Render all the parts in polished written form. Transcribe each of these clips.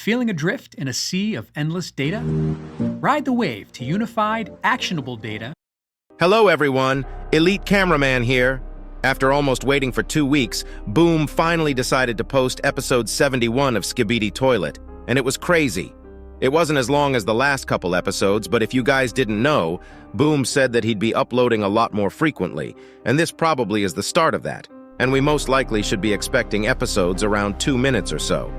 Feeling adrift in a sea of endless data? Ride the wave to unified, actionable data. Hello everyone, Elite Cameraman here. After almost waiting for 2 weeks, Boom finally decided to post episode 71 of Skibidi Toilet, and it was crazy. It wasn't as long as the last couple episodes, but if you guys didn't know, Boom said that he'd be uploading a lot more frequently, and this probably is the start of that, and we most likely should be expecting episodes around 2 minutes or so.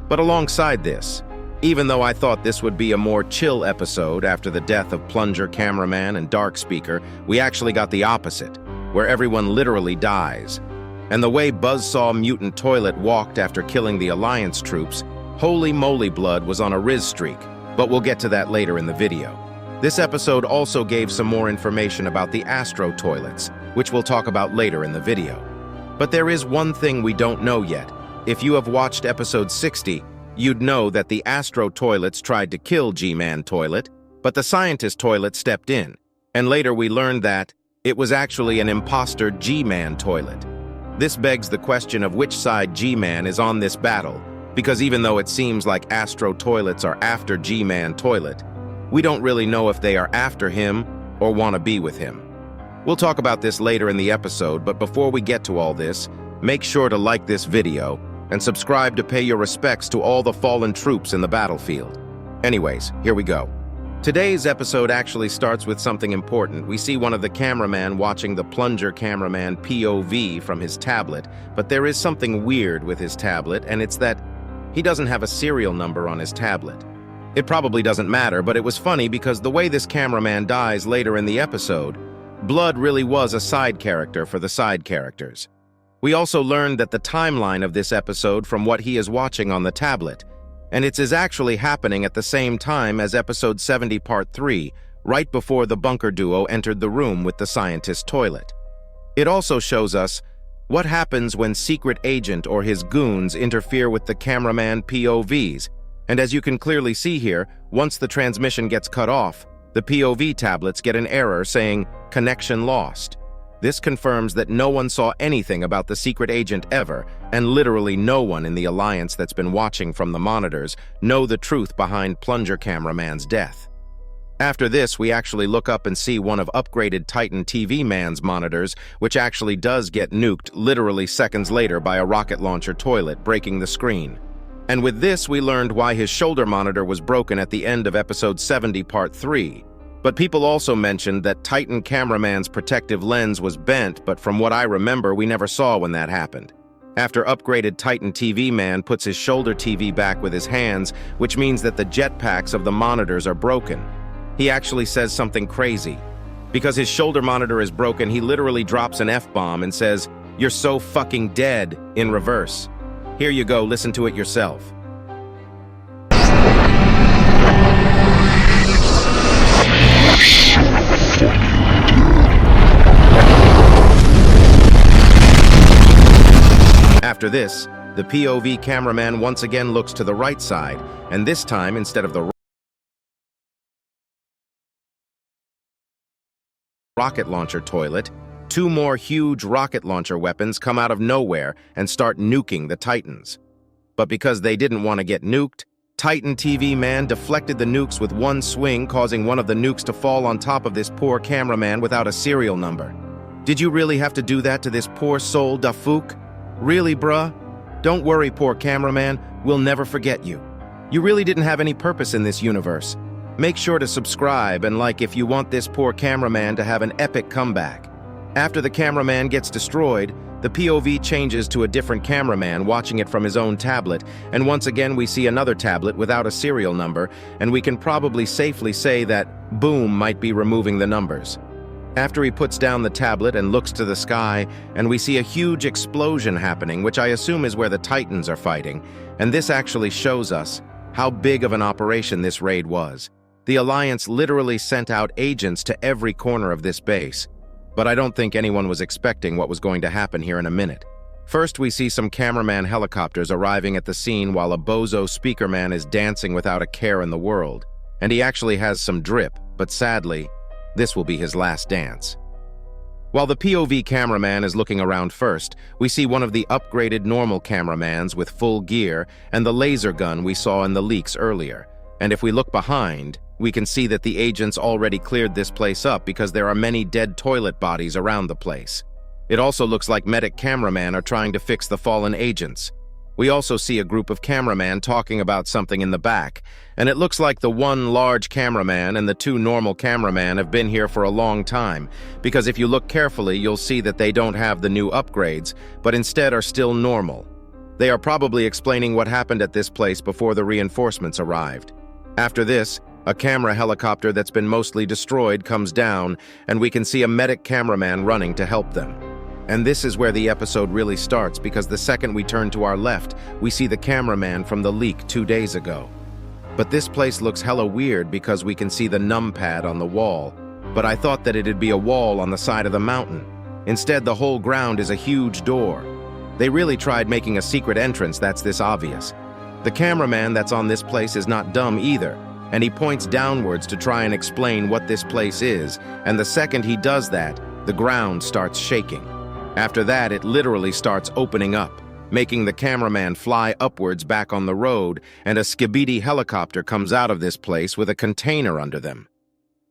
But alongside this, even though I thought this would be a more chill episode after the death of Plunger Cameraman and Dark Speaker, we actually got the opposite, where everyone literally dies. And the way Buzzsaw Mutant Toilet walked after killing the Alliance troops, holy moly blood was on a Riz streak, but we'll get to that later in the video. This episode also gave some more information about the Astro Toilets, which we'll talk about later in the video. But there is one thing we don't know yet. If you have watched episode 60, you'd know that the Astro Toilets tried to kill G-Man Toilet, but the Scientist Toilet stepped in, and later we learned that it was actually an imposter G-Man Toilet. This begs the question of which side G-Man is on this battle, because even though it seems like Astro Toilets are after G-Man Toilet, we don't really know if they are after him or want to be with him. We'll talk about this later in the episode, but before we get to all this, make sure to like this video and subscribe to pay your respects to all the fallen troops in the battlefield. Anyways, here we go. Today's episode actually starts with something important. We see one of the cameramen watching the Plunger Cameraman POV from his tablet, but there is something weird with his tablet, and it's that he doesn't have a serial number on his tablet. It probably doesn't matter, but it was funny because the way this cameraman dies later in the episode, Blood really was a side character for the side characters. We also learned that the timeline of this episode from what he is watching on the tablet, and it is actually happening at the same time as episode 70 part 3, right before the bunker duo entered the room with the Scientist Toilet. It also shows us what happens when Secret Agent or his goons interfere with the cameraman POVs, and as you can clearly see here, once the transmission gets cut off, the POV tablets get an error saying, "Connection lost." This confirms that no one saw anything about the Secret Agent ever, and literally no one in the Alliance that's been watching from the monitors know the truth behind Plunger Cameraman's death. After this, we actually look up and see one of upgraded Titan TV Man's monitors, which actually does get nuked literally seconds later by a rocket launcher toilet, breaking the screen. And with this, we learned why his shoulder monitor was broken at the end of episode 70 part 3. But people also mentioned that Titan Cameraman's protective lens was bent, but from what I remember, we never saw when that happened. After upgraded Titan TV Man puts his shoulder TV back with his hands, which means that the jetpacks of the monitors are broken. He actually says something crazy. Because his shoulder monitor is broken, he literally drops an F-bomb and says, "You're so fucking dead," in reverse. Here you go, listen to it yourself. After this, the POV cameraman once again looks to the right side, and this time, instead of the rocket launcher toilet, 2 more huge rocket launcher weapons come out of nowhere and start nuking the Titans. But because they didn't want to get nuked, Titan TV Man deflected the nukes with one swing, causing one of the nukes to fall on top of this poor cameraman without a serial number. Did you really have to do that to this poor soul, Dafouk? Really, bruh? Don't worry, poor cameraman, we'll never forget you. You really didn't have any purpose in this universe. Make sure to subscribe and like if you want this poor cameraman to have an epic comeback. After the cameraman gets destroyed, the POV changes to a different cameraman watching it from his own tablet, and once again we see another tablet without a serial number, and we can probably safely say that Boom might be removing the numbers. After he puts down the tablet and looks to the sky, and we see a huge explosion happening, which I assume is where the Titans are fighting, and this actually shows us how big of an operation this raid was. The Alliance literally sent out agents to every corner of this base, but I don't think anyone was expecting what was going to happen here in a minute. First, we see some cameraman helicopters arriving at the scene while a bozo speakerman is dancing without a care in the world, and he actually has some drip, but sadly, this will be his last dance. While the POV cameraman is looking around first, we see one of the upgraded normal cameramans with full gear and the laser gun we saw in the leaks earlier. And if we look behind, we can see that the agents already cleared this place up because there are many dead toilet bodies around the place. It also looks like medic cameramen are trying to fix the fallen agents. We also see a group of cameramen talking about something in the back, and it looks like the one large cameraman and the two normal cameramen have been here for a long time, because if you look carefully, you'll see that they don't have the new upgrades, but instead are still normal. They are probably explaining what happened at this place before the reinforcements arrived. After this, a camera helicopter that's been mostly destroyed comes down, and we can see a medic cameraman running to help them. And this is where the episode really starts, because the second we turn to our left, we see the cameraman from the leak 2 days ago. But this place looks hella weird because we can see the numpad on the wall. But I thought that it'd be a wall on the side of the mountain. Instead, the whole ground is a huge door. They really tried making a secret entrance that's this obvious. The cameraman that's on this place is not dumb either, and he points downwards to try and explain what this place is, and the second he does that, the ground starts shaking. After that, it literally starts opening up, making the cameraman fly upwards back on the road, and a skibidi helicopter comes out of this place with a container under them.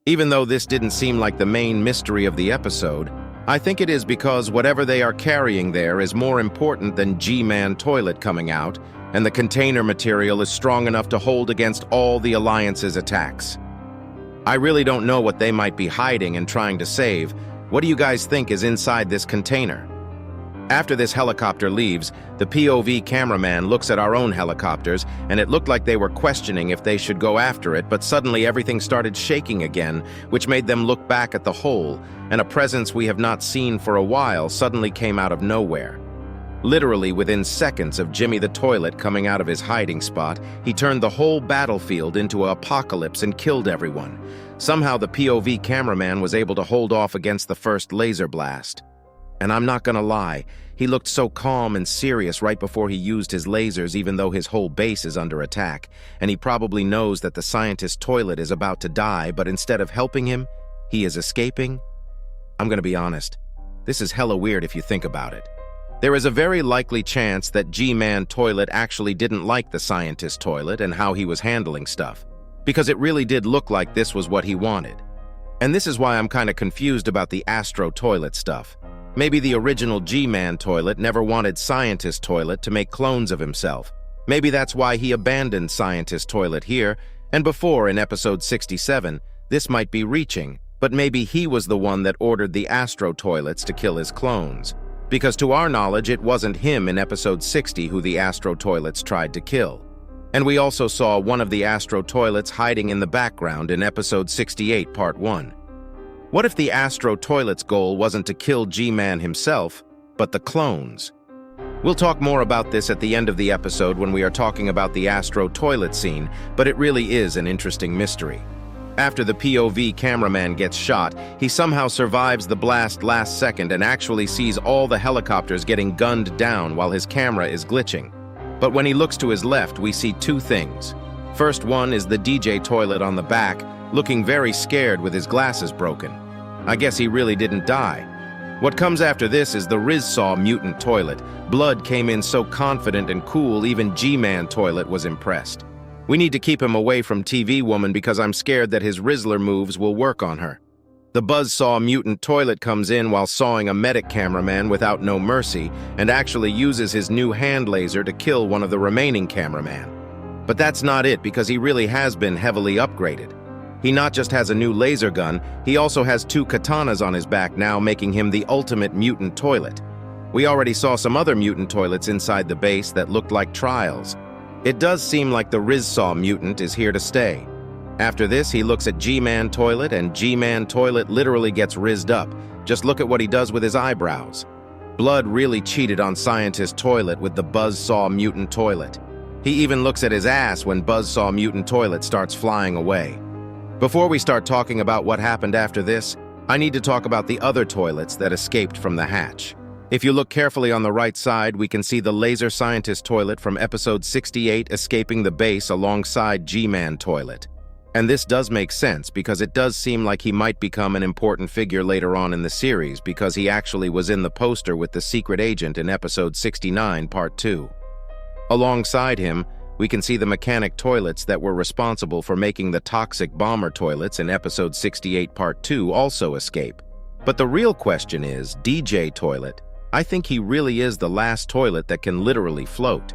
Even though this didn't seem like the main mystery of the episode, I think it is because whatever they are carrying there is more important than G-Man toilet coming out, and the container material is strong enough to hold against all the Alliance's attacks. I really don't know what they might be hiding and trying to save. What do you guys think is inside this container? After this helicopter leaves, the POV cameraman looks at our own helicopters, and it looked like they were questioning if they should go after it, but suddenly everything started shaking again, which made them look back at the hole, and a presence we have not seen for a while suddenly came out of nowhere. Literally within seconds of Jimmy the Toilet coming out of his hiding spot, he turned the whole battlefield into an apocalypse and killed everyone. Somehow the POV cameraman was able to hold off against the first laser blast. And I'm not gonna lie, he looked so calm and serious right before he used his lasers, even though his whole base is under attack, and he probably knows that the scientist toilet is about to die, but instead of helping him, he is escaping. I'm gonna be honest, this is hella weird if you think about it. There is a very likely chance that G-Man Toilet actually didn't like the scientist toilet and how he was handling stuff, because it really did look like this was what he wanted. And this is why I'm kind of confused about the Astro Toilet stuff. Maybe the original G-Man Toilet never wanted Scientist Toilet to make clones of himself. Maybe that's why he abandoned Scientist Toilet here, and before in episode 67, this might be reaching, but maybe he was the one that ordered the Astro Toilets to kill his clones. Because to our knowledge, it wasn't him in episode 60 who the Astro Toilets tried to kill. And we also saw one of the Astro Toilets hiding in the background in episode 68, part 1. What if the Astro Toilet's goal wasn't to kill G-Man himself, but the clones? We'll talk more about this at the end of the episode when we are talking about the Astro Toilet scene, but it really is an interesting mystery. After the POV cameraman gets shot, he somehow survives the blast last second and actually sees all the helicopters getting gunned down while his camera is glitching. But when he looks to his left, we see two things. First one is the DJ toilet on the back, looking very scared with his glasses broken. I guess he really didn't die. What comes after this is the Rizsaw mutant toilet. Blood came in so confident and cool, even G-Man toilet was impressed. We need to keep him away from TV Woman because I'm scared that his Rizzler moves will work on her. The Buzzsaw mutant toilet comes in while sawing a medic cameraman without no mercy and actually uses his new hand laser to kill one of the remaining cameraman. But that's not it, because he really has been heavily upgraded. He not just has a new laser gun, he also has 2 katanas on his back now, making him the ultimate mutant toilet. We already saw some other mutant toilets inside the base that looked like trials. It does seem like the Rizsaw mutant is here to stay. After this, he looks at G-Man Toilet, and G-Man Toilet literally gets rizzed up. Just look at what he does with his eyebrows. Blood really cheated on Scientist Toilet with the Buzzsaw Mutant Toilet. He even looks at his ass when Buzzsaw Mutant Toilet starts flying away. Before we start talking about what happened after this, I need to talk about the other toilets that escaped from the hatch. If you look carefully on the right side, we can see the Laser Scientist Toilet from episode 68 escaping the base alongside G-Man Toilet. And this does make sense because it does seem like he might become an important figure later on in the series because he actually was in the poster with the secret agent in episode 69, part 2. Alongside him, we can see the mechanic toilets that were responsible for making the toxic bomber toilets in episode 68, part 2 also escape. But the real question is, DJ Toilet, I think he really is the last toilet that can literally float.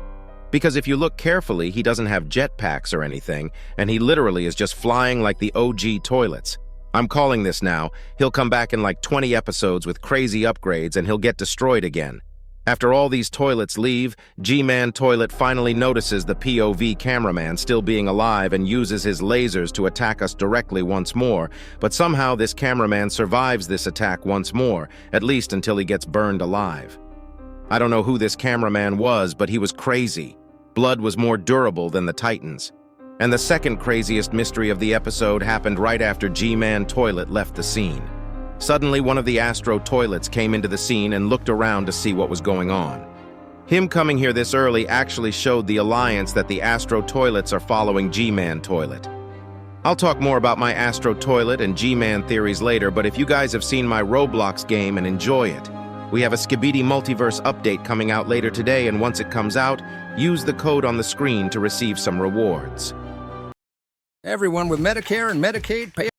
Because if you look carefully, he doesn't have jetpacks or anything, and he literally is just flying like the OG toilets. I'm calling this now. He'll come back in like 20 episodes with crazy upgrades and he'll get destroyed again. After all these toilets leave, G-Man Toilet finally notices the POV cameraman still being alive and uses his lasers to attack us directly once more, but somehow this cameraman survives this attack once more, at least until he gets burned alive. I don't know who this cameraman was, but he was crazy. Blood was more durable than the Titans. And the second craziest mystery of the episode happened right after G-Man Toilet left the scene. Suddenly, one of the Astro Toilets came into the scene and looked around to see what was going on. Him coming here this early actually showed the alliance that the Astro Toilets are following G-Man Toilet. I'll talk more about my Astro Toilet and G-Man theories later, but if you guys have seen my Roblox game and enjoy it, we have a Skibidi Multiverse update coming out later today, and once it comes out, use the code on the screen to receive some rewards. Everyone with Medicare and Medicaid pay